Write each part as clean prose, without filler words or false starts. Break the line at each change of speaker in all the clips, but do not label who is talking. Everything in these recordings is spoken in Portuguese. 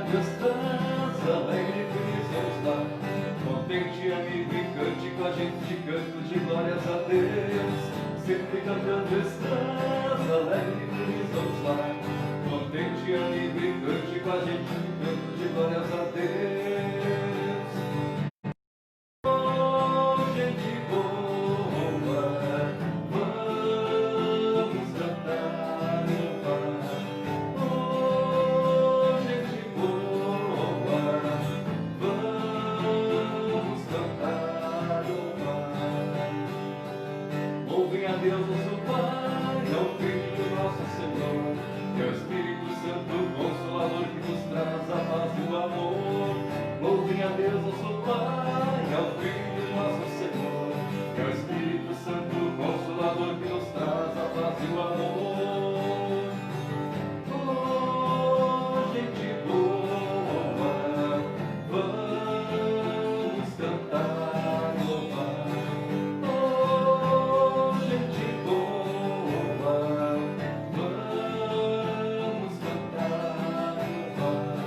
onde estás, alegre e feliz vamos lá. Contente, amigo, e cante com a gente cantos de glórias a Deus. Sempre cantando estás, alegre e feliz vamos lá. Contente, amigo, e cante com a gente cantos de glórias a Deus. Oh, gente boa, vamos cantar e louvar. Oh, gente boa, vamos cantar e louvar. Louvem a Deus, nosso Pai, ao Filho, nosso Senhor, que é o Espírito Santo, Consolador, que nos traz a paz e o amor. Louvem a Deus, nosso Pai, ao Filho, nosso Senhor, que é o Espírito Santo, Consolador, que nos traz a paz e o amor. Oh, gente boa, vamos cantar e louvar. Oh, gente boa, vamos cantar e louvar.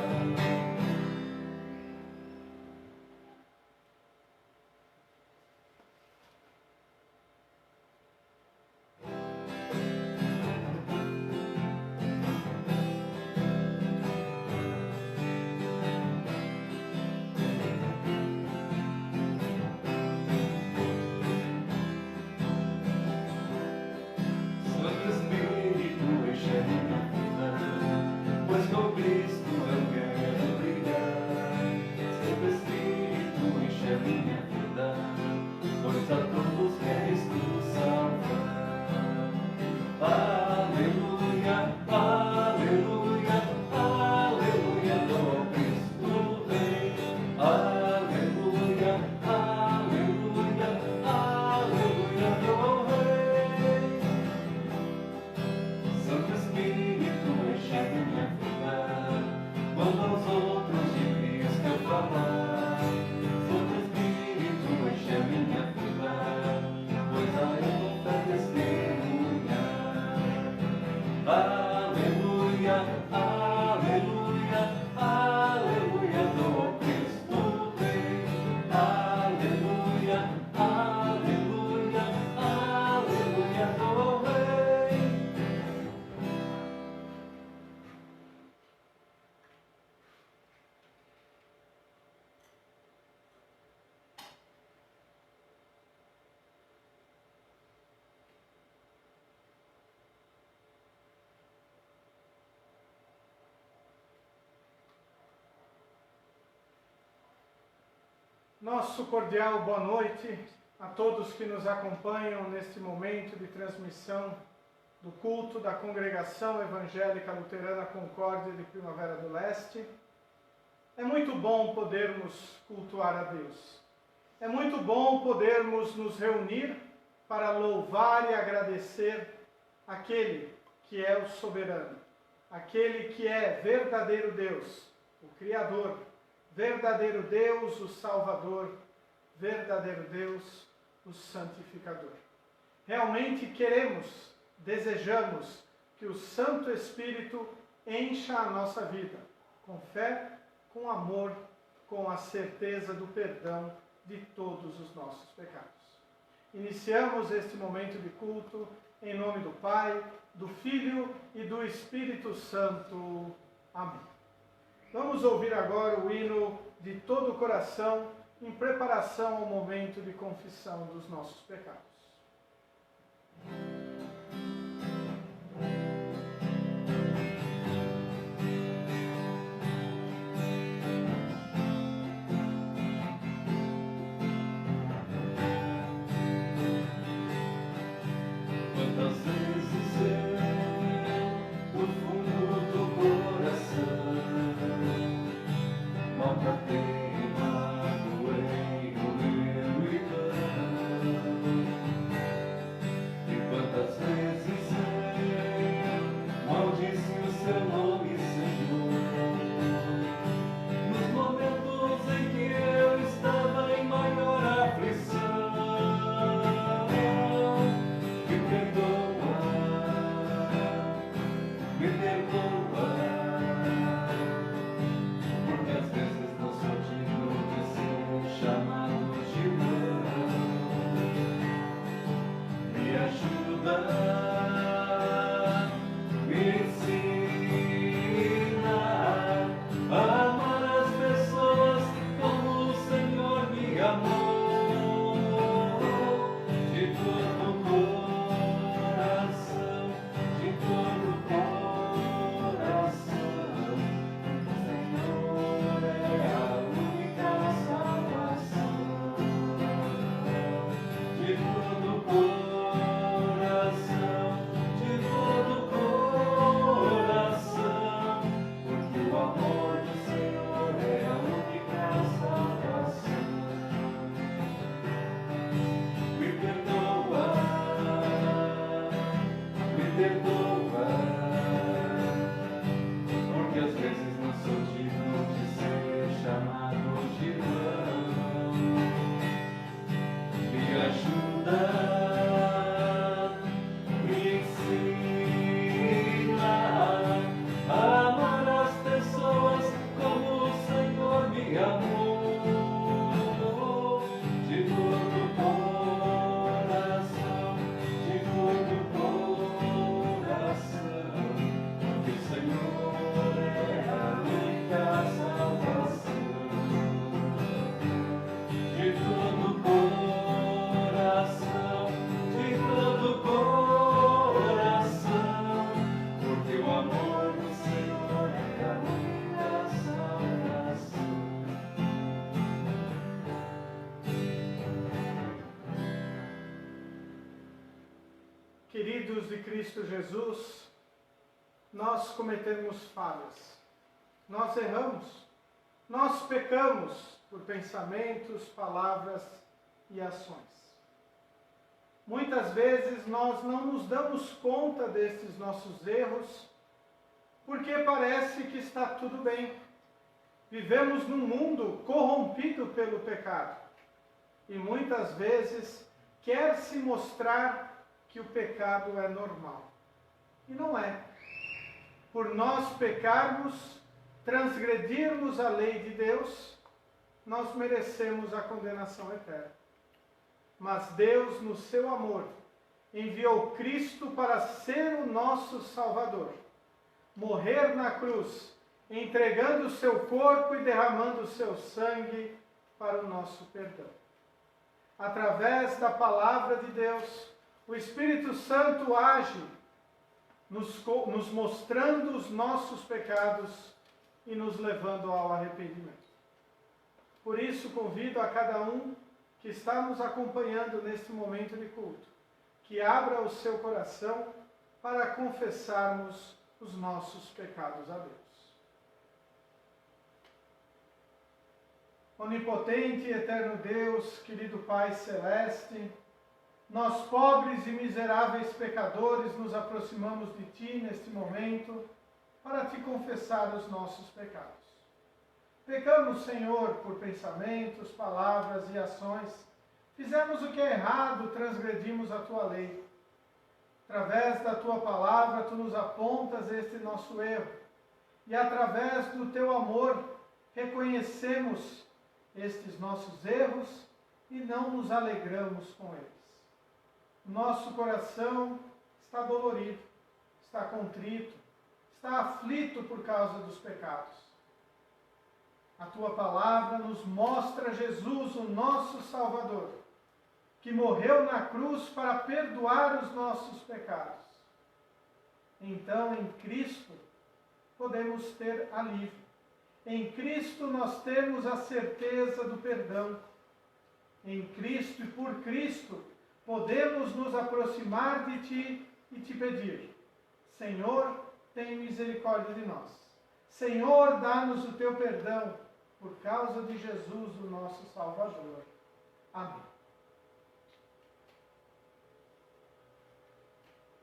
Santo Espírito, enche minha vida, pois com Cristo eu quero brilhar. Santo Espírito, enche minha vida, pois a todos queres tu salvar. Aleluia, aleluia, aleluia, do Cristo Rei. Aleluia, aleluia, aleluia, do Rei. Santo Espírito, enche minha vida, quando aos outros de Cristo eu falar. Santo Espírito, enche minha vida, pois a eu vou testemunhar. Aleluia, aleluia, aleluia, do Cristo Rei. Aleluia, aleluia, aleluia, do Rei.
Nosso cordial boa noite a todos que nos acompanham neste momento de transmissão do culto da Congregação Evangélica Luterana Concórdia de Primavera do Leste. É muito bom podermos cultuar a Deus. É muito bom podermos nos reunir para louvar e agradecer aquele que é o soberano, aquele que é verdadeiro Deus, o Criador, verdadeiro Deus, o Salvador, verdadeiro Deus, o Santificador. Realmente queremos, desejamos que o Santo Espírito encha a nossa vida com fé, com amor, com a certeza do perdão de todos os nossos pecados. Iniciamos este momento de culto em nome do Pai, do Filho e do Espírito Santo. Amém. Vamos ouvir agora o hino de todo o coração em preparação ao momento de confissão dos nossos pecados.
Quantas vezes eu, no fundo do coração, maltratei, magoei o meu irmão. E quantas vezes eu maldisse o seu nome, Senhor, nos momentos em que eu estava em maior aflição. Me perdoa,
Cristo Jesus, nós cometemos falhas, nós erramos, nós pecamos por pensamentos, palavras e ações. Muitas vezes nós não nos damos conta desses nossos erros, porque parece que está tudo bem. Vivemos num mundo corrompido pelo pecado e muitas vezes quer se mostrar que o pecado é normal. E não é. Por nós pecarmos, transgredirmos a lei de Deus, nós merecemos a condenação eterna. Mas Deus, no seu amor, enviou Cristo para ser o nosso Salvador, morrer na cruz, entregando o seu corpo e derramando o seu sangue para o nosso perdão. Através da palavra de Deus, o Espírito Santo age, nos mostrando os nossos pecados e nos levando ao arrependimento. Por isso, convido a cada um que está nos acompanhando neste momento de culto, que abra o seu coração para confessarmos os nossos pecados a Deus. Onipotente e eterno Deus, querido Pai Celeste, nós, pobres e miseráveis pecadores, nos aproximamos de Ti neste momento para Te confessar os nossos pecados. Pecamos, Senhor, por pensamentos, palavras e ações. Fizemos o que é errado, transgredimos a Tua lei. Através da Tua palavra, Tu nos apontas este nosso erro. E através do Teu amor, reconhecemos estes nossos erros e não nos alegramos com eles. Nosso coração está dolorido, está contrito, está aflito por causa dos pecados. A Tua palavra nos mostra Jesus, o nosso Salvador, que morreu na cruz para perdoar os nossos pecados. Então, em Cristo, podemos ter alívio. Em Cristo nós temos a certeza do perdão. Em Cristo e por Cristo podemos nos aproximar de Ti e Te pedir: Senhor, tem misericórdia de nós. Senhor, dá-nos o Teu perdão por causa de Jesus, o nosso Salvador. Amém.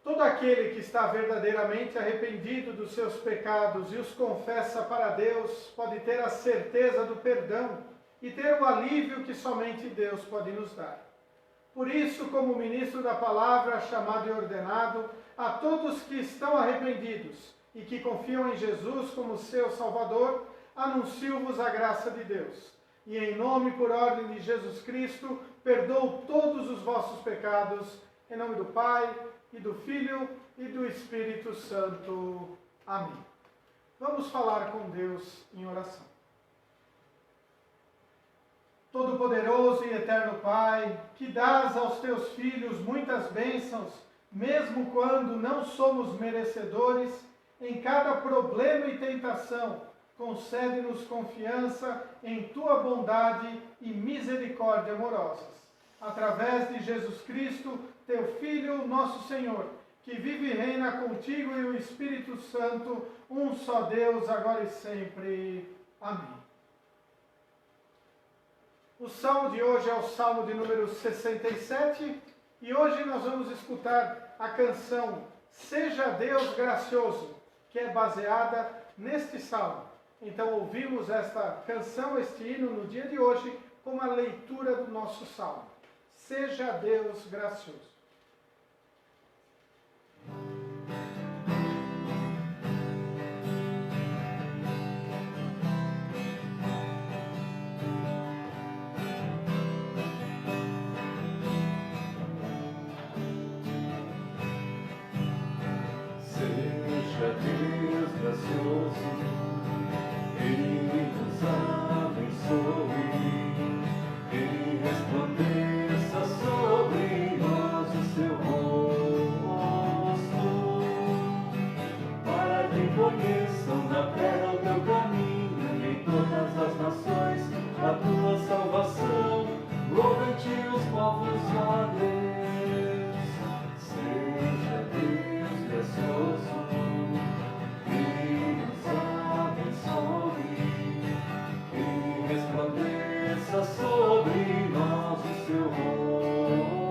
Todo aquele que está verdadeiramente arrependido dos seus pecados e os confessa para Deus, pode ter a certeza do perdão e ter o alívio que somente Deus pode nos dar. Por isso, como ministro da palavra, chamado e ordenado, a todos que estão arrependidos e que confiam em Jesus como seu Salvador, anuncio-vos a graça de Deus. E em nome, por ordem de Jesus Cristo, perdoo todos os vossos pecados, em nome do Pai, e do Filho e do Espírito Santo. Amém. Vamos falar com Deus em oração. Todo-Poderoso e Eterno Pai, que dás aos Teus filhos muitas bênçãos, mesmo quando não somos merecedores, em cada problema e tentação, concede-nos confiança em Tua bondade e misericórdia amorosas. Através de Jesus Cristo, Teu Filho, nosso Senhor, que vive e reina contigo e o Espírito Santo, um só Deus, agora e sempre. Amém. O salmo de hoje é o salmo de número 67 e hoje nós vamos escutar a canção Seja Deus Gracioso, que é baseada neste salmo. Então ouvimos esta canção, este hino no dia de hoje, como a leitura do nosso salmo. Seja Deus gracioso.
Seja Deus gracioso, Ele nos abençoe, Ele resplandeça sobre nós o seu rosto, para que conheçam na terra o teu caminho e em todas as nações a tua salvação. Louvem-te os povos, ó Deus, seja Deus gracioso, e nos abençoe, e resplandeça sobre nós o seu rosto.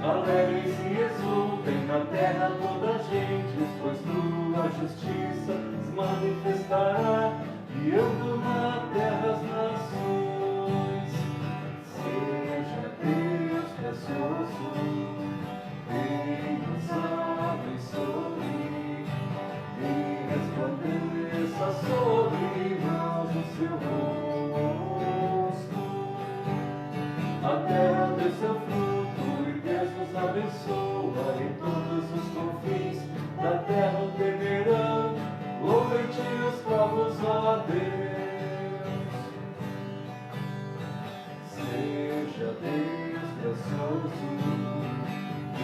Alegrem-se e exultem na terra toda a gente, pois tua justiça se manifestará, guiando na terra as nações. Seja Deus gracioso, e nos abençoe, e resplandeça sobre nós o seu rosto. A terra dê seu fruto, e Deus nos abençoa, e todos os confins da terra o temerão. Louvem-te os povos, ó Deus. Seja Deus gracioso, e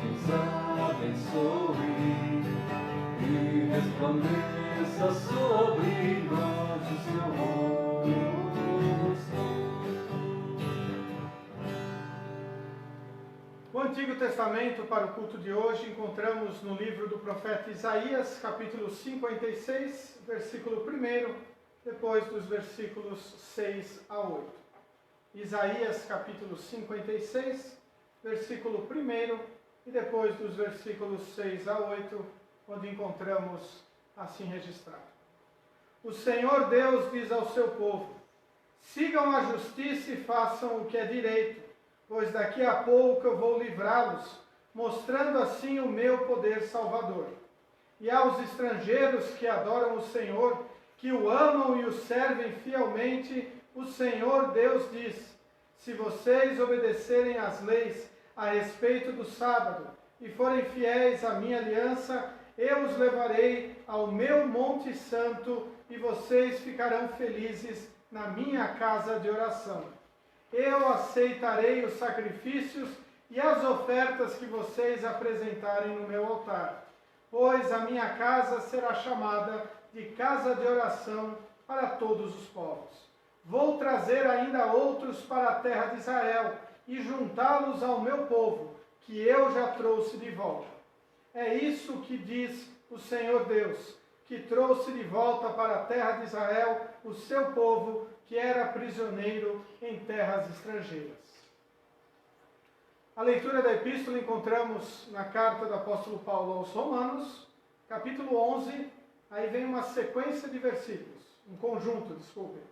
nos abençoe, e resplandeça sobre nós o seu rosto.
O Antigo Testamento, para o culto de hoje, encontramos no livro do profeta Isaías, capítulo 56, versículo 1, depois dos versículos 6 a 8. Isaías, capítulo 56, versículo 1, e depois dos versículos 6 a 8, onde encontramos assim registrado: O Senhor Deus diz ao seu povo: sigam a justiça e façam o que é direito, pois daqui a pouco eu vou livrá-los, mostrando assim o meu poder salvador. E aos estrangeiros que adoram o Senhor, que o amam e o servem fielmente, o Senhor Deus diz: se vocês obedecerem às leis a respeito do sábado e forem fiéis à minha aliança, eu os levarei ao meu monte santo e vocês ficarão felizes na minha casa de oração. Eu aceitarei os sacrifícios e as ofertas que vocês apresentarem no meu altar, pois a minha casa será chamada de casa de oração para todos os povos. Vou trazer ainda outros para a terra de Israel e juntá-los ao meu povo, que eu já trouxe de volta. É isso que diz o Senhor Deus, que trouxe de volta para a terra de Israel o seu povo, que era prisioneiro em terras estrangeiras. A leitura da epístola encontramos na carta do apóstolo Paulo aos Romanos, capítulo 11, aí vem uma sequência de versículos, um conjunto, desculpem.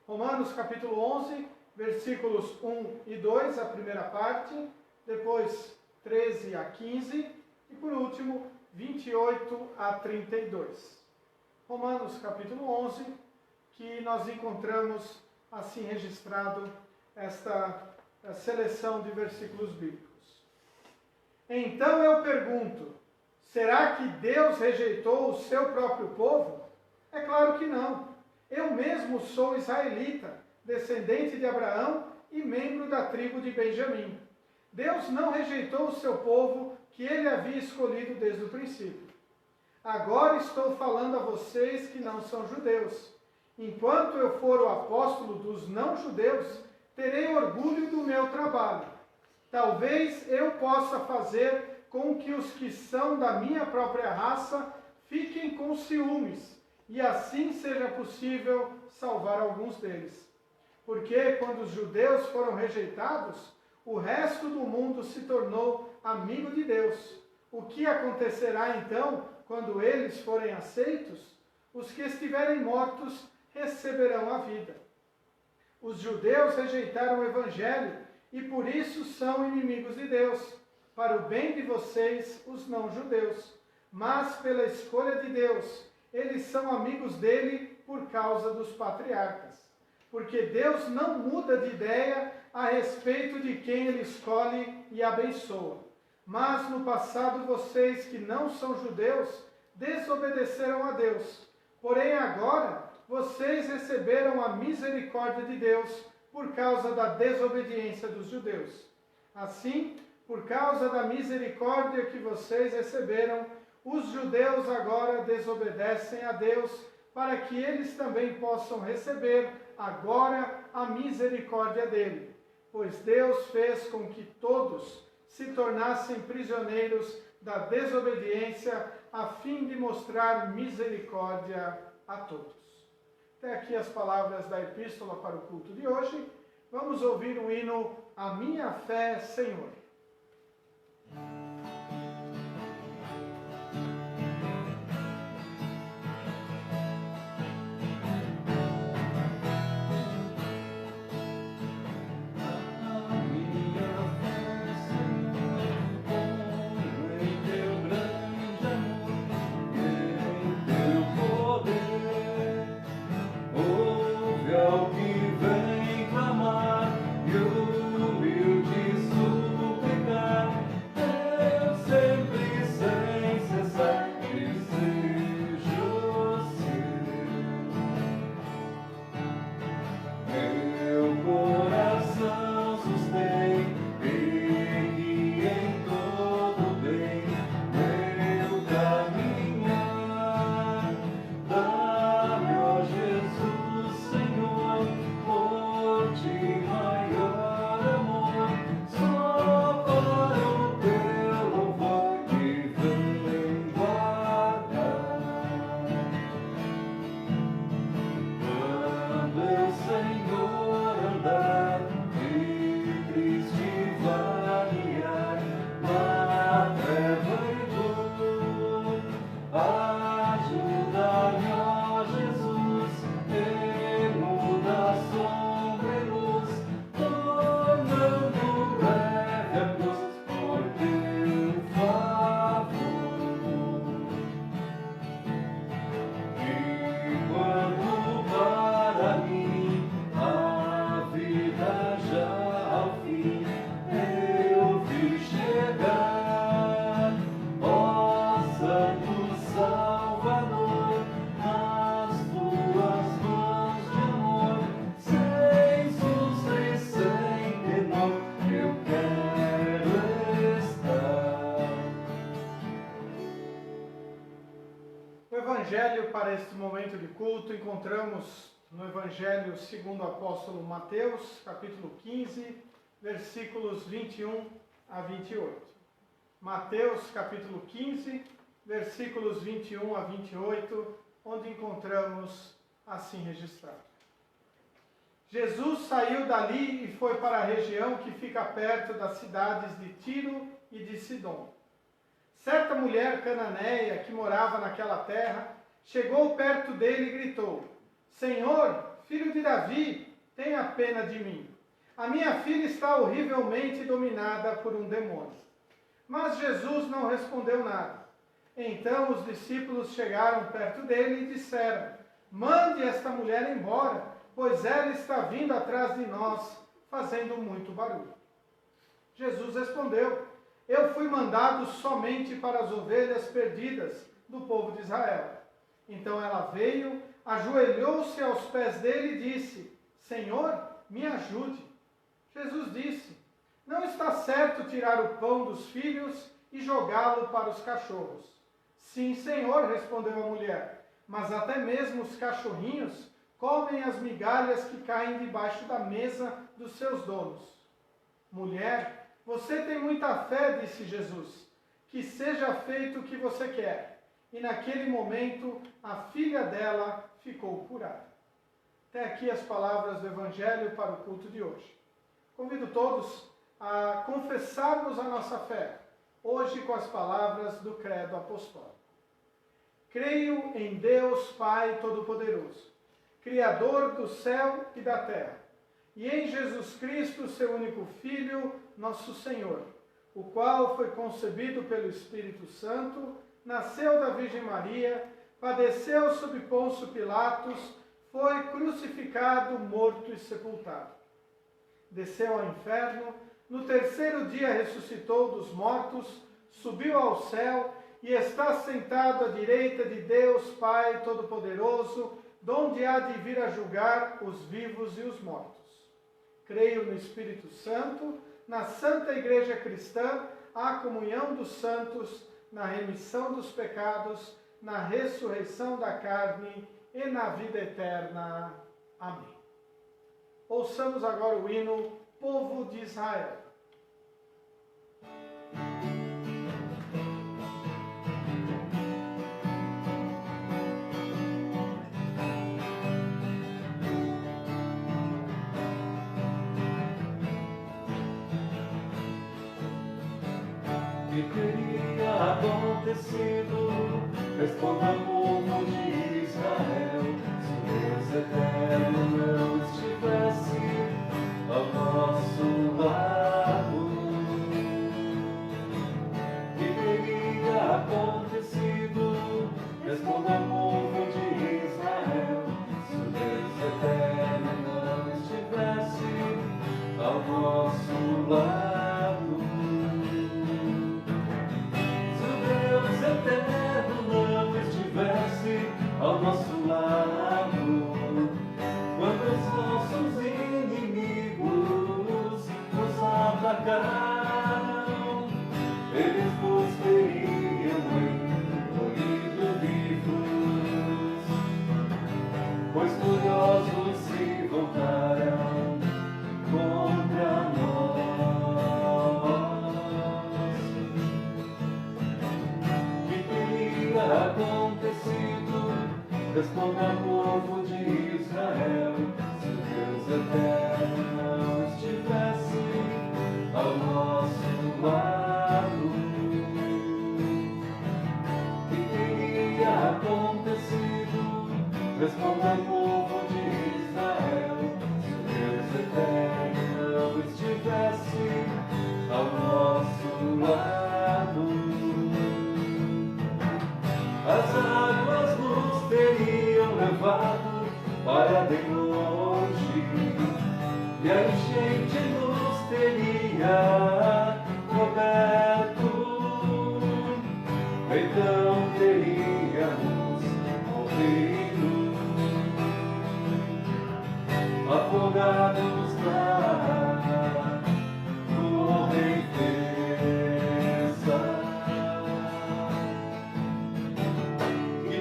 Romanos capítulo 11, versículos 1 e 2, a primeira parte, depois 13 a 15 e por último 28 a 32. Romanos capítulo 11, que nós encontramos assim registrado esta seleção de versículos bíblicos. Então eu pergunto, será que Deus rejeitou o seu próprio povo? É claro que não. Eu mesmo sou israelita, descendente de Abraão e membro da tribo de Benjamim. Deus não rejeitou o seu povo que ele havia escolhido desde o princípio. Agora estou falando a vocês que não são judeus. Enquanto eu for o apóstolo dos não-judeus, terei orgulho do meu trabalho. Talvez eu possa fazer com que os que são da minha própria raça fiquem com ciúmes, e assim seja possível salvar alguns deles. Porque quando os judeus foram rejeitados, o resto do mundo se tornou amigo de Deus. O que acontecerá então quando eles forem aceitos? Os que estiverem mortos receberão a vida. Os judeus rejeitaram o Evangelho e por isso são inimigos de Deus, para o bem de vocês, os não-judeus. Mas pela escolha de Deus, eles são amigos dele por causa dos patriarcas. Porque Deus não muda de ideia a respeito de quem ele escolhe e abençoa. Mas no passado vocês que não são judeus desobedeceram a Deus. Porém agora vocês receberam a misericórdia de Deus por causa da desobediência dos judeus. Assim, por causa da misericórdia que vocês receberam, os judeus agora desobedecem a Deus para que eles também possam receber agora a misericórdia dele. Pois Deus fez com que todos se tornassem prisioneiros da desobediência, a fim de mostrar misericórdia a todos. Até aqui as palavras da epístola para o culto de hoje. Vamos ouvir o hino A Minha Fé, Senhor. Evangelho para este momento de culto encontramos no Evangelho segundo o apóstolo Mateus, capítulo 15, versículos 21 a 28. Mateus, capítulo 15, versículos 21 a 28, onde encontramos assim registrado. Jesus saiu dali e foi para a região que fica perto das cidades de Tiro e de Sidom. Certa mulher cananeia que morava naquela terra chegou perto dele e gritou: Senhor, filho de Davi, tenha pena de mim. A minha filha está horrivelmente dominada por um demônio. Mas Jesus não respondeu nada. Então os discípulos chegaram perto dele e disseram: Mande esta mulher embora, pois ela está vindo atrás de nós, fazendo muito barulho. Jesus respondeu: Eu fui mandado somente para as ovelhas perdidas do povo de Israel. Então ela veio, ajoelhou-se aos pés dele e disse: Senhor, me ajude. Jesus disse: Não está certo tirar o pão dos filhos e jogá-lo para os cachorros. Sim, Senhor, respondeu a mulher, mas até mesmo os cachorrinhos comem as migalhas que caem debaixo da mesa dos seus donos. Mulher, você tem muita fé, disse Jesus, que seja feito o que você quer. E naquele momento, a filha dela ficou curada. Até aqui as palavras do Evangelho para o culto de hoje. Convido todos a confessarmos a nossa fé, hoje com as palavras do Credo Apostólico. Creio em Deus Pai Todo-Poderoso, Criador do céu e da terra, e em Jesus Cristo, seu único Filho, nosso Senhor, o qual foi concebido pelo Espírito Santo, nasceu da Virgem Maria, padeceu sob Pôncio Pilatos, foi crucificado, morto e sepultado. Desceu ao inferno, no terceiro dia ressuscitou dos mortos, subiu ao céu e está sentado à direita de Deus Pai Todo-Poderoso, donde há de vir a julgar os vivos e os mortos. Creio no Espírito Santo, na Santa Igreja Cristã, a comunhão dos santos, na remissão dos pecados, na ressurreição da carne e na vida eterna. Amém. Ouçamos agora o hino Povo de Israel.
Que teria acontecido? Responda o povo de Israel, se o Deus eterno não estivesse ao nosso lado. Que teria acontecido? Responda o povo de Israel, se o Deus eterno não estivesse ao nosso lado. Ao nosso lado, quando os nossos inimigos nos atacaram, eles nos teriam engolido vivos, pois furiosos se voltaram contra nós. Que teria acontecido? Responda ao povo de Israel, se o Deus eterno não estivesse ao nosso lado. Que teria acontecido? Responda ao povo de Israel, se o Deus eterno não estivesse ao nosso lado. As águas nos teriam levado para bem longe, e a enchente nos teria coberto. Então teríamos morrido, afogados na correnteza.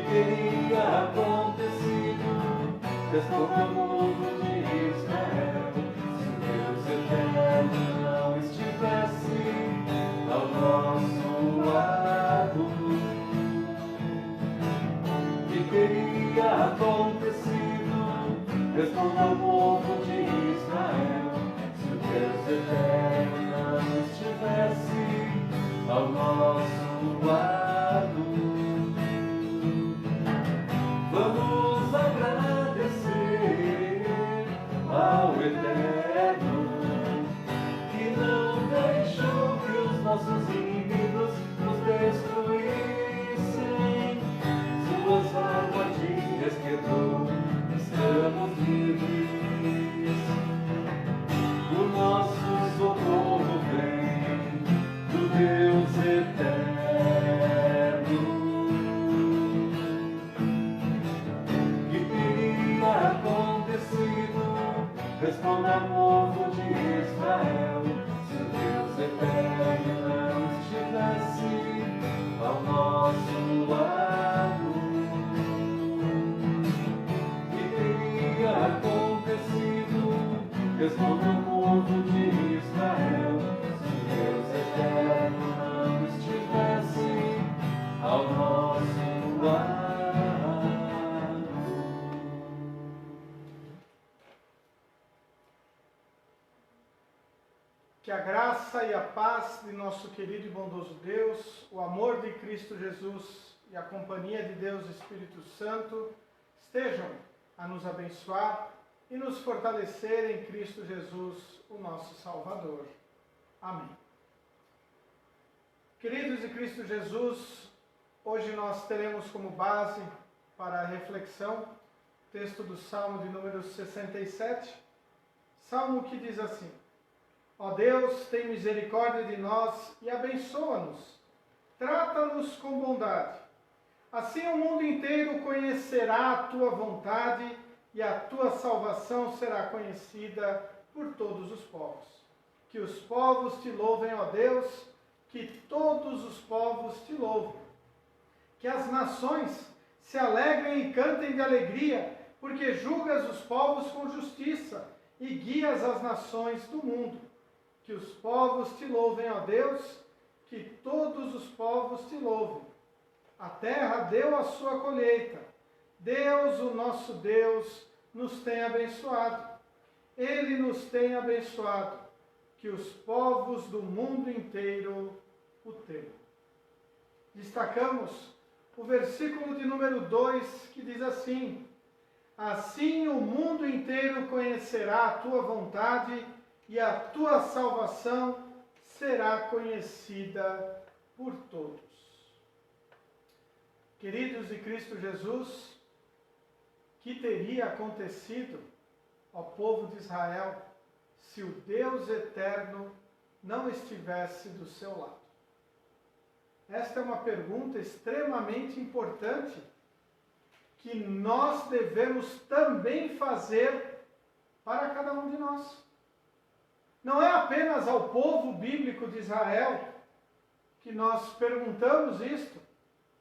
Teria acontecido? Responda o povo de Israel, se o Deus eterno não estivesse ao nosso lado. Que teria acontecido? Responda o povo de Israel, se o Deus eterno não estivesse ao nosso lado. Vamos agradecer ao Eterno, que não deixou que os nossos inimigos nos destruíssem. Suas armadilhas quebrou, estamos livres. O nosso socorro vem do Deus eterno. Responda ao povo de Israel, se o Deus eterno não estivesse ao nosso lado. Que teria acontecido? Responda ao povo de Israel, se o Deus eterno não estivesse ao nosso lado.
Que a graça e a paz de nosso querido e bondoso Deus, o amor de Cristo Jesus e a companhia de Deus Espírito Santo estejam a nos abençoar e nos fortalecer em Cristo Jesus, o nosso Salvador. Amém. Queridos de Cristo Jesus, hoje nós teremos como base para a reflexão o texto do Salmo de número 67, Salmo que diz assim: Ó Deus, tem misericórdia de nós e abençoa-nos. Trata-nos com bondade. Assim o mundo inteiro conhecerá a tua vontade e a tua salvação será conhecida por todos os povos. Que os povos te louvem, ó Deus, que todos os povos te louvem. Que as nações se alegrem e cantem de alegria, porque julgas os povos com justiça e guias as nações do mundo. Que os povos te louvem, ó Deus, que todos os povos te louvem. A terra deu a sua colheita. Deus, o nosso Deus, nos tem abençoado. Ele nos tem abençoado, que os povos do mundo inteiro o temam. Destacamos o versículo de número 2, que diz assim: assim o mundo inteiro conhecerá a tua vontade e a tua salvação será conhecida por todos. Queridos de Cristo Jesus, que teria acontecido ao povo de Israel se o Deus eterno não estivesse do seu lado? Esta é uma pergunta extremamente importante que nós devemos também fazer para cada um de nós. Não é apenas ao povo bíblico de Israel que nós perguntamos isto.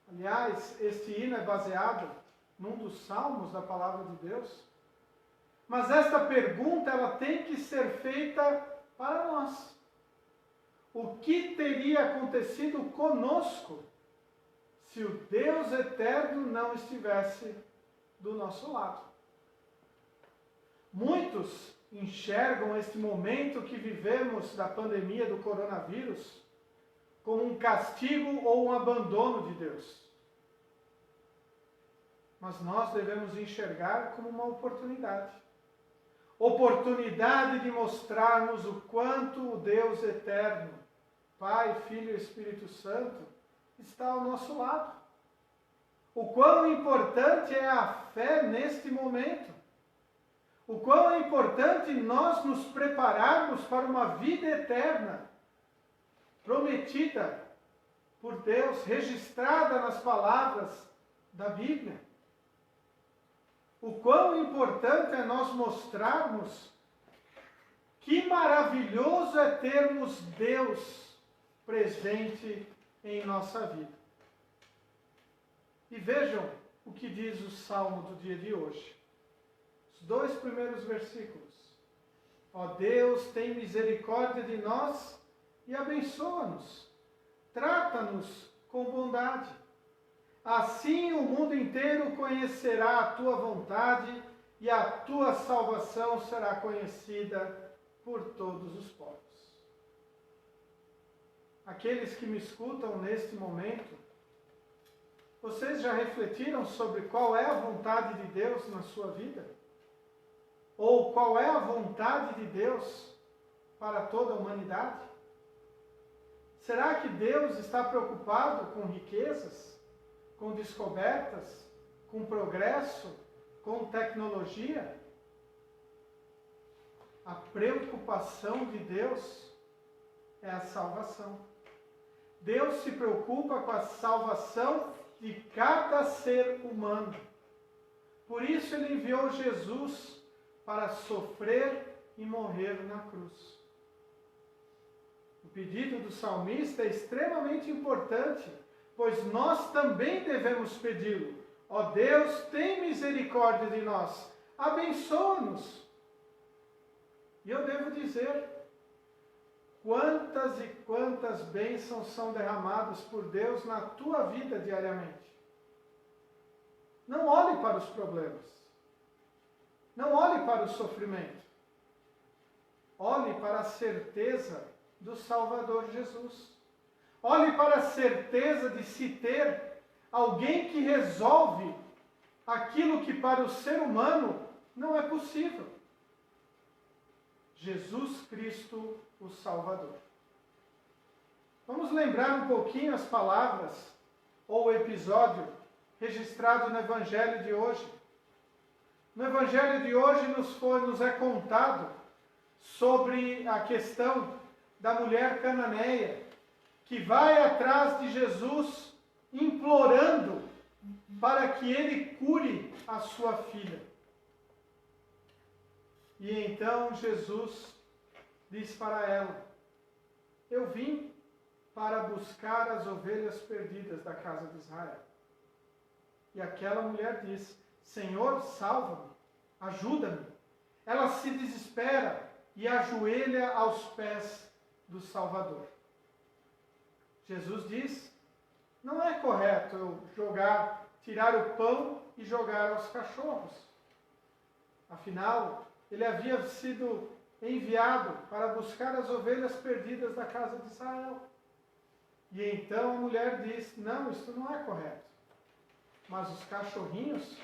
Aliás, este hino é baseado num dos salmos da palavra de Deus. Mas esta pergunta ela tem que ser feita para nós. O que teria acontecido conosco se o Deus eterno não estivesse do nosso lado? Muitos enxergam este momento que vivemos da pandemia do coronavírus como um castigo ou um abandono de Deus. Mas nós devemos enxergar como uma oportunidade. Oportunidade de mostrarmos o quanto o Deus eterno, Pai, Filho e Espírito Santo, está ao nosso lado. O quão importante é a fé neste momento. O quão é importante nós nos prepararmos para uma vida eterna, prometida por Deus, registrada nas palavras da Bíblia. O quão importante é nós mostrarmos que maravilhoso é termos Deus presente em nossa vida. E vejam o que diz o Salmo do dia de hoje. Os 2 primeiros versículos. Ó Deus, tem misericórdia de nós e abençoa-nos. Trata-nos com bondade. Assim o mundo inteiro conhecerá a tua vontade e a tua salvação será conhecida por todos os povos. Aqueles que me escutam neste momento, vocês já refletiram sobre qual é a vontade de Deus na sua vida? Ou qual é a vontade de Deus para toda a humanidade? Será que Deus está preocupado com riquezas, com descobertas, com progresso, com tecnologia? A preocupação de Deus é a salvação. Deus se preocupa com a salvação de cada ser humano. Por isso ele enviou Jesus para sofrer e morrer na cruz. O pedido do salmista é extremamente importante, pois nós também devemos pedi-lo. Ó Deus, tem misericórdia de nós, abençoa-nos. E eu devo dizer, quantas e quantas bênçãos são derramadas por Deus na tua vida diariamente. Não olhe para os problemas. Não olhe para o sofrimento. Olhe para a certeza do Salvador Jesus. Olhe para a certeza de se ter alguém que resolve aquilo que para o ser humano não é possível. Jesus Cristo, o Salvador. Vamos lembrar um pouquinho as palavras ou o episódio registrado no Evangelho de hoje. No Evangelho de hoje nos é contado sobre a questão da mulher cananeia, que vai atrás de Jesus implorando para que ele cure a sua filha. E então Jesus diz para ela: eu vim para buscar as ovelhas perdidas da casa de Israel. E aquela mulher diz: Senhor, salva-me, ajuda-me. Ela se desespera e ajoelha aos pés do Salvador. Jesus diz, não é correto eu tirar o pão e jogar aos cachorros. Afinal, ele havia sido enviado para buscar as ovelhas perdidas da casa de Israel. E então a mulher diz, não, isso não é correto. Mas os cachorrinhos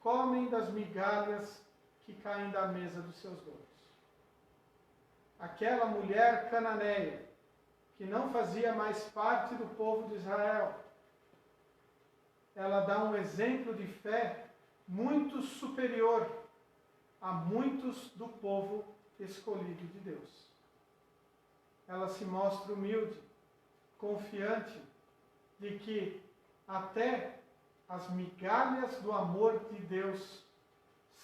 comem das migalhas que caem da mesa dos seus donos. Aquela mulher cananeia, que não fazia mais parte do povo de Israel, ela dá um exemplo de fé muito superior a muitos do povo escolhido de Deus. Ela se mostra humilde, confiante de que até as migalhas do amor de Deus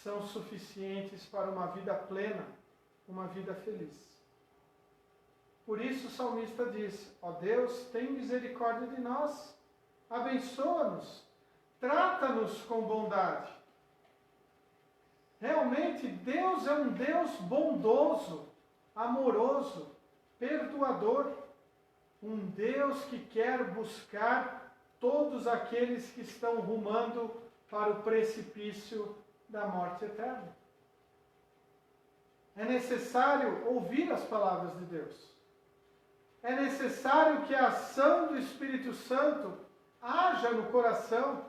são suficientes para uma vida plena, uma vida feliz. Por isso o salmista diz, ó Deus, tem misericórdia de nós, abençoa-nos, trata-nos com bondade. Realmente, Deus é um Deus bondoso, amoroso, perdoador. Um Deus que quer buscar todos aqueles que estão rumando para o precipício da morte eterna. É necessário ouvir as palavras de Deus. É necessário que a ação do Espírito Santo haja no coração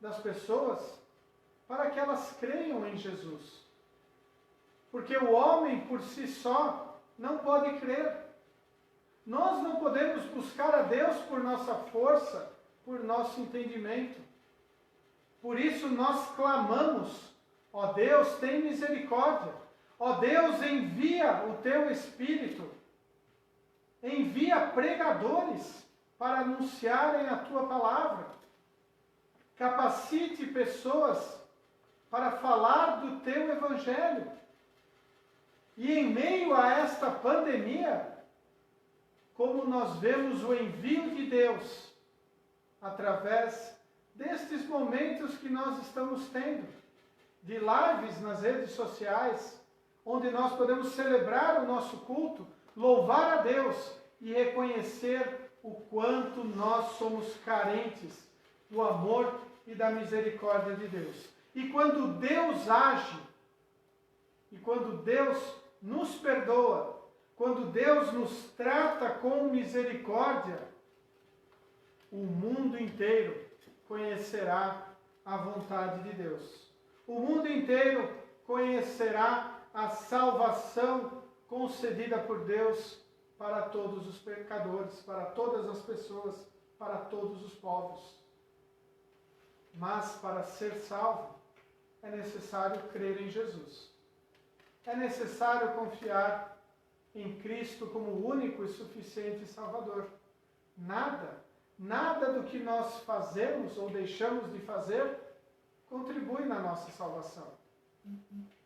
das pessoas para que elas creiam em Jesus. Porque o homem por si só não pode crer. Nós não podemos buscar a Deus por nossa força, por nosso entendimento. Por isso nós clamamos, ó Deus, tem misericórdia. Ó Deus, envia o teu Espírito. Envia pregadores para anunciarem a tua palavra. Capacite pessoas para falar do teu evangelho. E em meio a esta pandemia, como nós vemos o envio de Deus através destes momentos que nós estamos tendo, de lives nas redes sociais, onde nós podemos celebrar o nosso culto, louvar a Deus e reconhecer o quanto nós somos carentes do amor e da misericórdia de Deus. E quando Deus age, e quando Deus nos perdoa, quando Deus nos trata com misericórdia, o mundo inteiro conhecerá a vontade de Deus. O mundo inteiro conhecerá a salvação concedida por Deus para todos os pecadores, para todas as pessoas, para todos os povos. Mas para ser salvo, é necessário crer em Jesus. É necessário confiar em Cristo como o único e suficiente Salvador. Nada do que nós fazemos ou deixamos de fazer contribui na nossa salvação.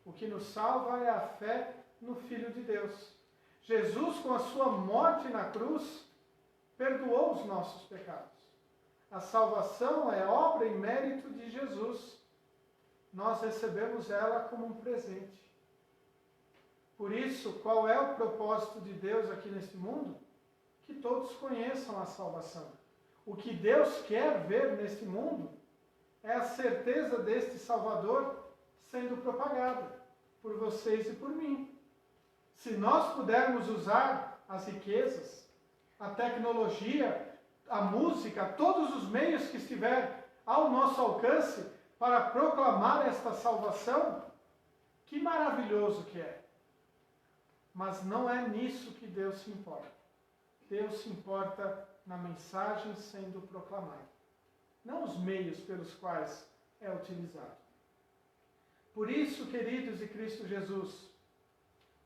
O que nos salva é a fé no Filho de Deus. Jesus, com a sua morte na cruz, perdoou os nossos pecados. A salvação é obra e mérito de Jesus. Nós recebemos ela como um presente. Por isso, qual é o propósito de Deus aqui neste mundo? Que todos conheçam a salvação. O que Deus quer ver neste mundo é a certeza deste Salvador sendo propagada por vocês e por mim. Se nós pudermos usar as riquezas, a tecnologia, a música, todos os meios que estiver ao nosso alcance para proclamar esta salvação, que maravilhoso que é. Mas não é nisso que Deus se importa. Deus se importa na mensagem sendo proclamada, não os meios pelos quais é utilizado. Por isso, queridos de Cristo Jesus,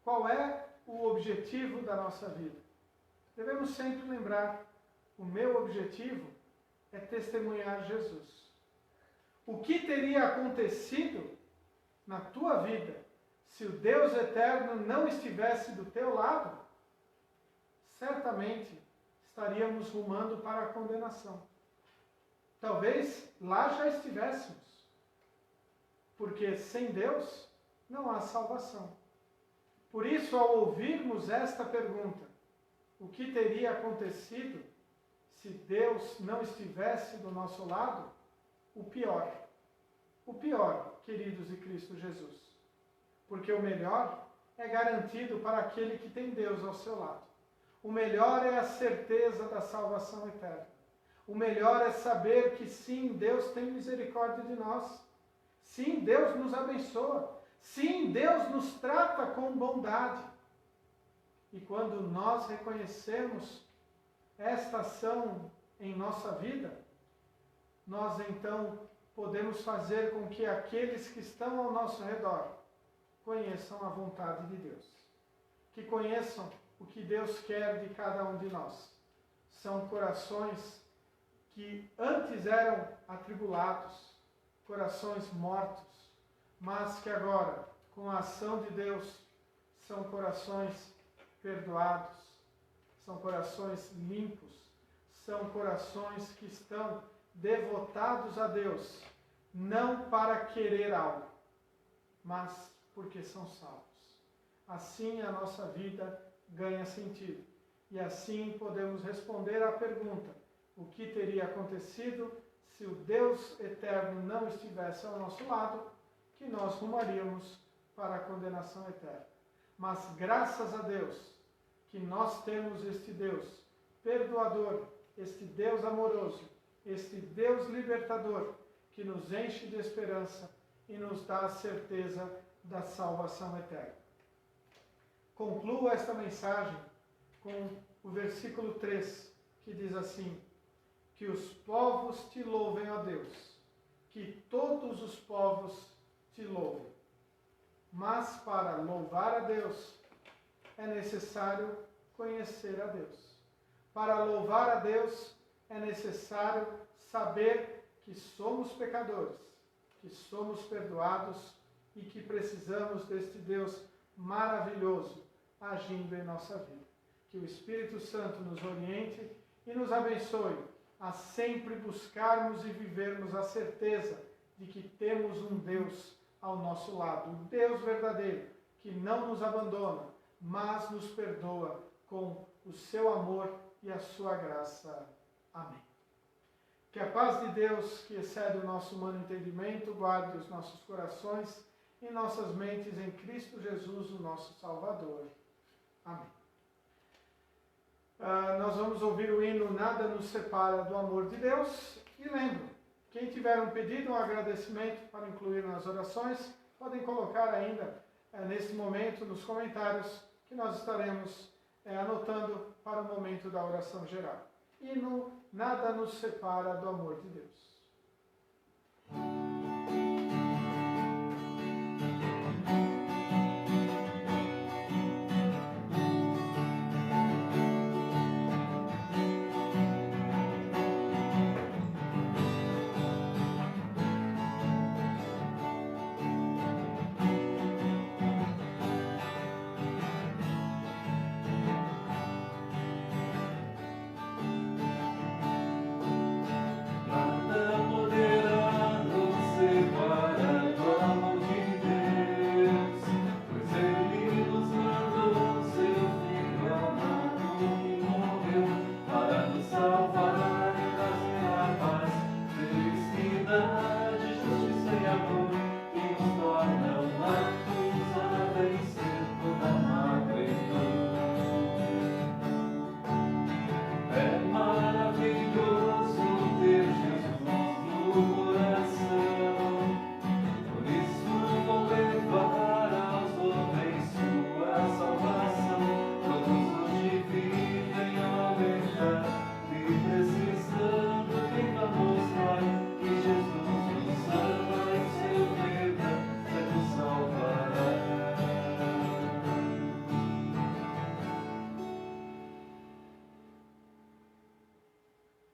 qual é o objetivo da nossa vida? Devemos sempre lembrar, o meu objetivo é testemunhar Jesus. O que teria acontecido na tua vida se o Deus eterno não estivesse do teu lado? Certamente estaríamos rumando para a condenação. Talvez lá já estivéssemos, porque sem Deus não há salvação. Por isso, ao ouvirmos esta pergunta, o que teria acontecido se Deus não estivesse do nosso lado, o pior, queridos de Cristo Jesus. Porque o melhor é garantido para aquele que tem Deus ao seu lado. O melhor é a certeza da salvação eterna. O melhor é saber que sim, Deus tem misericórdia de nós. Sim, Deus nos abençoa. Sim, Deus nos trata com bondade. E quando nós reconhecemos esta ação em nossa vida, nós então podemos fazer com que aqueles que estão ao nosso redor conheçam a vontade de Deus. Que conheçam o que Deus quer de cada um de nós. São corações que antes eram atribulados, corações mortos, mas que agora, com a ação de Deus, são corações perdoados, são corações limpos, são corações que estão devotados a Deus, não para querer algo, mas porque são salvos. Assim a nossa vida ganha sentido. E assim podemos responder à pergunta: o que teria acontecido se o Deus eterno não estivesse ao nosso lado? Que nós rumaríamos para a condenação eterna. Mas graças a Deus que nós temos este Deus perdoador, este Deus amoroso, este Deus libertador, que nos enche de esperança e nos dá a certeza da salvação eterna. Concluo esta mensagem com o versículo 3, que diz assim: que os povos te louvem, ó Deus, que todos os povos te louvem. Mas para louvar a Deus é necessário conhecer a Deus. Para louvar a Deus é necessário saber que somos pecadores, que somos perdoados e que precisamos deste Deus maravilhoso agindo em nossa vida. Que o Espírito Santo nos oriente e nos abençoe a sempre buscarmos e vivermos a certeza de que temos um Deus ao nosso lado, um Deus verdadeiro, que não nos abandona, mas nos perdoa com o seu amor e a sua graça. Amém. Que a paz de Deus, que excede o nosso humano entendimento, guarde os nossos corações e nossas mentes em Cristo Jesus, o nosso Salvador. Amém. Nós vamos ouvir o hino Nada nos separa do amor de Deus. E lembro, quem tiver um pedido, um agradecimento para incluir nas orações, podem colocar ainda nesse momento nos comentários, que nós estaremos anotando para o momento da oração geral. Hino Nada nos separa do amor de Deus.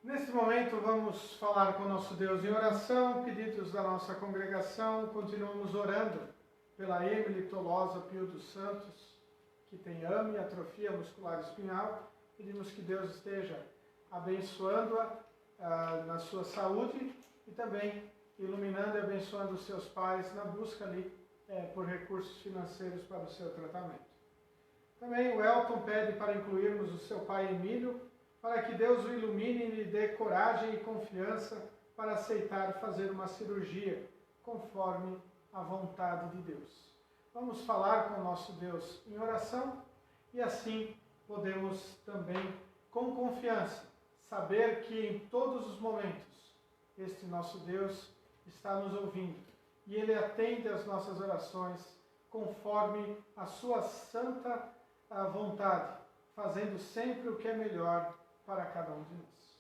Neste momento vamos falar com o nosso Deus em oração, pedidos da nossa congregação. Continuamos orando pela Emily Tolosa Pio dos Santos, que tem AME e atrofia muscular espinhal. Pedimos que Deus esteja abençoando-a na sua saúde e também iluminando e abençoando os seus pais na busca ali por recursos financeiros para o seu tratamento. Também o Elton pede para incluirmos o seu pai Emílio para que Deus o ilumine e lhe dê coragem e confiança para aceitar fazer uma cirurgia, conforme a vontade de Deus. Vamos falar com o nosso Deus em oração e assim podemos também, com confiança, saber que em todos os momentos este nosso Deus está nos ouvindo e Ele atende às nossas orações conforme a sua santa vontade, fazendo sempre o que é melhor para cada um de nós.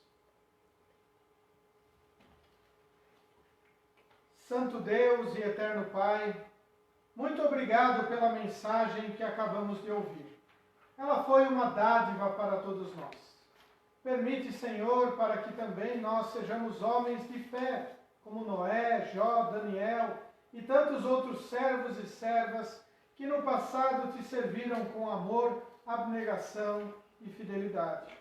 Santo Deus e eterno Pai, muito obrigado pela mensagem que acabamos de ouvir. Ela foi uma dádiva para todos nós. Permite, Senhor, para que também nós sejamos homens de fé, como Noé, Jó, Daniel e tantos outros servos e servas que no passado te serviram com amor, abnegação e fidelidade.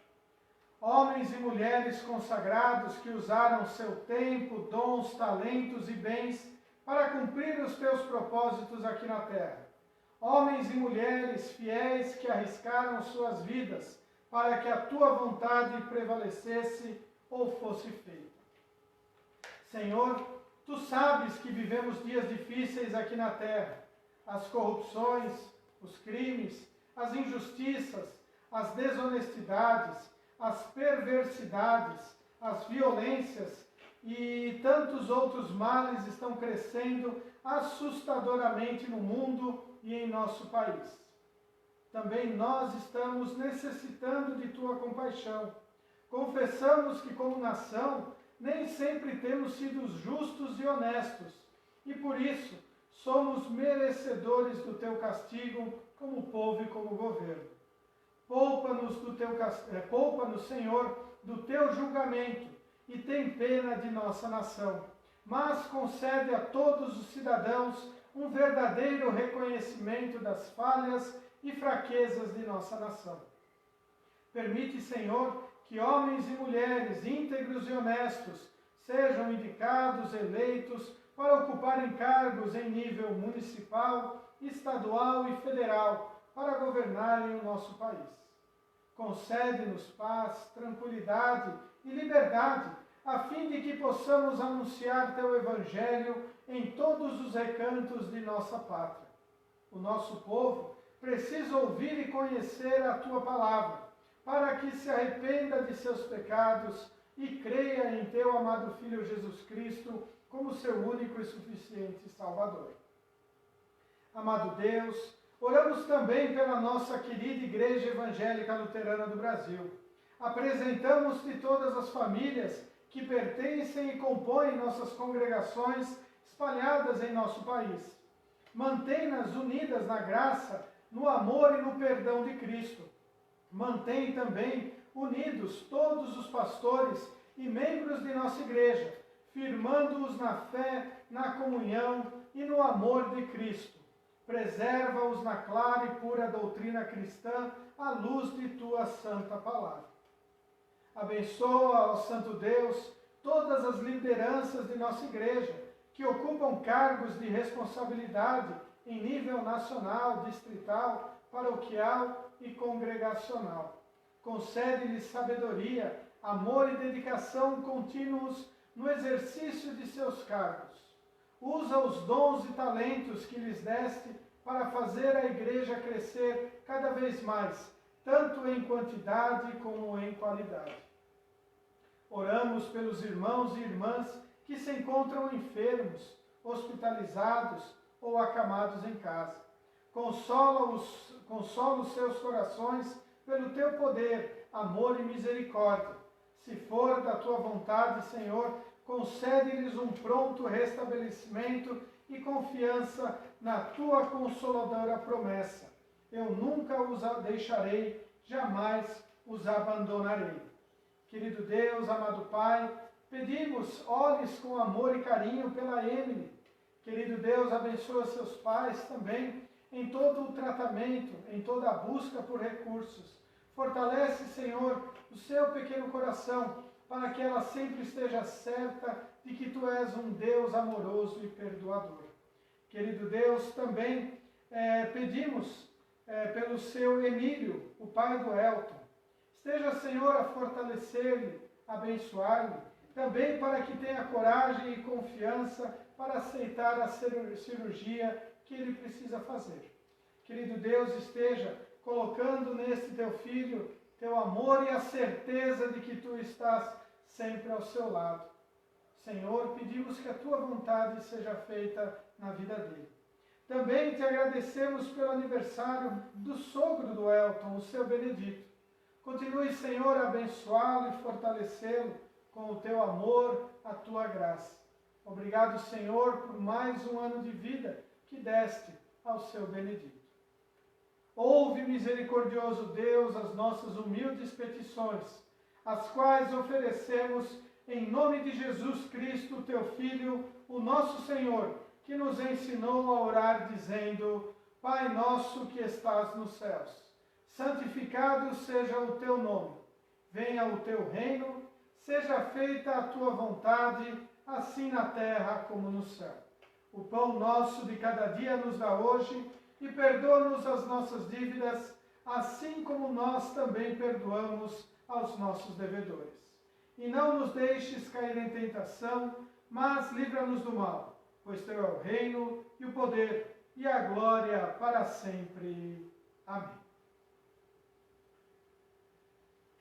Homens e mulheres consagrados que usaram seu tempo, dons, talentos e bens para cumprir os teus propósitos aqui na terra. Homens e mulheres fiéis que arriscaram suas vidas para que a tua vontade prevalecesse ou fosse feita. Senhor, tu sabes que vivemos dias difíceis aqui na terra. As corrupções, os crimes, as injustiças, as desonestidades, as perversidades, as violências e tantos outros males estão crescendo assustadoramente no mundo e em nosso país. Também nós estamos necessitando de tua compaixão. Confessamos que, como nação, nem sempre temos sido justos e honestos, e por isso somos merecedores do teu castigo como povo e como governo. Poupa-nos, Senhor, do teu julgamento e tem pena de nossa nação, mas concede a todos os cidadãos um verdadeiro reconhecimento das falhas e fraquezas de nossa nação. Permite, Senhor, que homens e mulheres íntegros e honestos sejam indicados, eleitos, para ocuparem cargos em nível municipal, estadual e federal, para governarem o nosso país. Concede-nos paz, tranquilidade e liberdade, a fim de que possamos anunciar teu Evangelho em todos os recantos de nossa pátria. O nosso povo precisa ouvir e conhecer a tua palavra, para que se arrependa de seus pecados e creia em teu amado Filho Jesus Cristo como seu único e suficiente Salvador. Amado Deus, oramos também pela nossa querida Igreja Evangélica Luterana do Brasil. Apresentamos-te todas as famílias que pertencem e compõem nossas congregações espalhadas em nosso país. Mantém-nas unidas na graça, no amor e no perdão de Cristo. Mantém também unidos todos os pastores e membros de nossa igreja, firmando-os na fé, na comunhão e no amor de Cristo. Preserva-os na clara e pura doutrina cristã, à luz de tua santa palavra. Abençoa, ó Santo Deus, todas as lideranças de nossa igreja, que ocupam cargos de responsabilidade em nível nacional, distrital, paroquial e congregacional. Concede-lhes sabedoria, amor e dedicação contínuos no exercício de seus cargos. Usa os dons e talentos que lhes deste para fazer a igreja crescer cada vez mais, tanto em quantidade como em qualidade. Oramos pelos irmãos e irmãs que se encontram enfermos, hospitalizados ou acamados em casa. Consola os seus corações pelo teu poder, amor e misericórdia. Se for da tua vontade, Senhor, concede-lhes um pronto restabelecimento e confiança na tua consoladora promessa. Eu nunca os deixarei, jamais os abandonarei. Querido Deus, amado Pai, pedimos, olhes com amor e carinho pela Emily. Querido Deus, abençoa seus pais também em todo o tratamento, em toda a busca por recursos. Fortalece, Senhor, o seu pequeno coração, para que ela sempre esteja certa de que Tu és um Deus amoroso e perdoador. Querido Deus, também pedimos pelo seu Emílio, o pai do Elton. Esteja, Senhor, a fortalecer-lhe, abençoar-lhe, também para que tenha coragem e confiança para aceitar a cirurgia que ele precisa fazer. Querido Deus, esteja colocando neste teu filho teu amor e a certeza de que tu estás sempre ao seu lado. Senhor, pedimos que a tua vontade seja feita na vida dele. Também te agradecemos pelo aniversário do sogro do Elton, o seu Benedito. Continue, Senhor, a abençoá-lo e fortalecê-lo com o teu amor, a tua graça. Obrigado, Senhor, por mais um ano de vida que deste ao seu Benedito. Ouve, misericordioso Deus, as nossas humildes petições, as quais oferecemos em nome de Jesus Cristo, teu Filho, o nosso Senhor, que nos ensinou a orar dizendo: Pai nosso que estás nos céus, santificado seja o teu nome. Venha o teu reino, seja feita a tua vontade, assim na terra como no céu. O pão nosso de cada dia nos dá hoje, e perdoa-nos as nossas dívidas, assim como nós também perdoamos aos nossos devedores. E não nos deixes cair em tentação, mas livra-nos do mal, pois teu é o reino, e o poder, e a glória para sempre. Amém.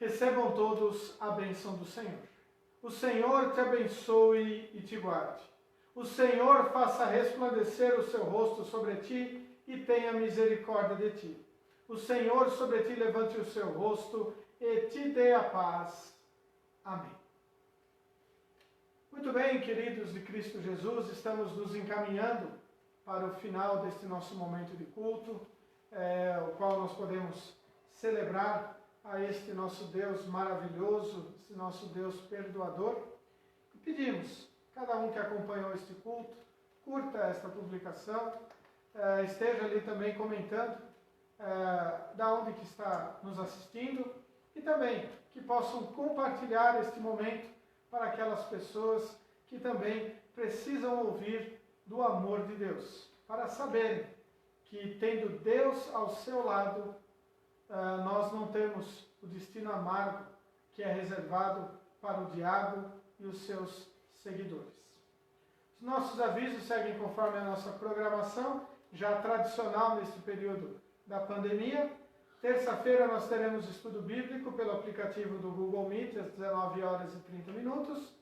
Recebam todos a bênção do Senhor. O Senhor te abençoe e te guarde. O Senhor faça resplandecer o seu rosto sobre ti e tenha misericórdia de ti. O Senhor sobre ti levante o seu rosto e te dê a paz. Amém. Muito bem, queridos de Cristo Jesus, estamos nos encaminhando para o final deste nosso momento de culto, o qual nós podemos celebrar a este nosso Deus maravilhoso, este nosso Deus perdoador. E pedimos, cada um que acompanhou este culto, curta esta publicação, esteja ali também comentando da onde que está nos assistindo e também que possam compartilhar este momento para aquelas pessoas que também precisam ouvir do amor de Deus, para saberem que tendo Deus ao seu lado, nós não temos o destino amargo que é reservado para o diabo e os seus seguidores. Os nossos avisos seguem conforme a nossa programação, já tradicional neste período da pandemia. Terça-feira nós teremos estudo bíblico pelo aplicativo do Google Meet, às 19 horas e 30 minutos.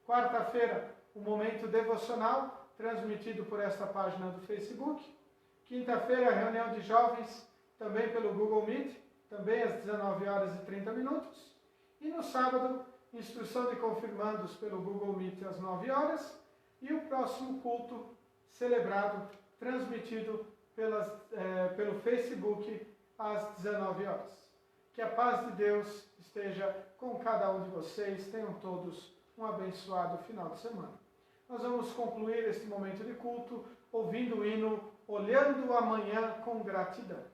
Quarta-feira, o momento devocional, transmitido por esta página do Facebook. Quinta-feira, a reunião de jovens, também pelo Google Meet, também às 19 horas e 30 minutos. E no sábado, instrução de confirmandos pelo Google Meet às 9 horas. E o próximo culto celebrado, transmitido pelo Facebook às 19 horas. Que a paz de Deus esteja com cada um de vocês. Tenham todos um abençoado final de semana. Nós vamos concluir este momento de culto ouvindo o hino Olhando Amanhã com Gratidão.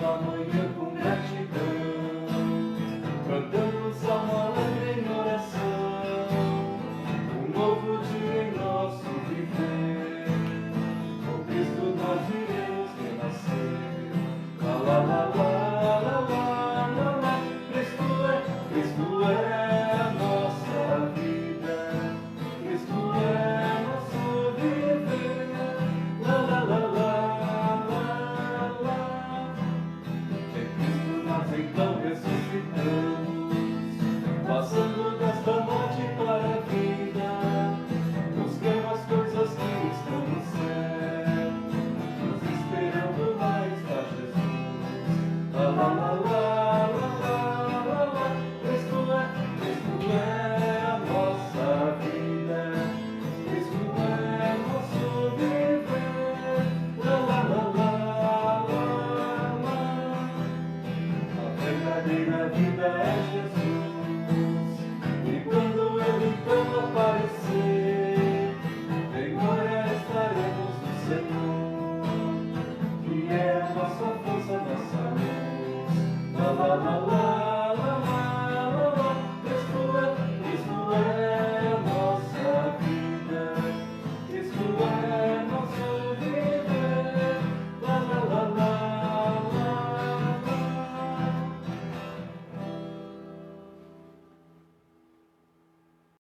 Amanhã com gratidão, cantando salmo alegre em oração, um novo dia em nosso viver, com Cristo nós iremos renascer. La la la la la la la la, Cristo é a nossa vida, Cristo é nosso viver. La la la la. Então ressuscitamos, passando desta morte para a vida, buscando as coisas que estão no céu, nos esperando mais a Jesus. La la la la la la la, Cristo é a nossa vida, Cristo é nosso viver. La la la la la la. A verdadeira vida é Jesus, e quando Ele então aparecer, em glória estaremos no Senhor, que é a nossa força, nossa la la la.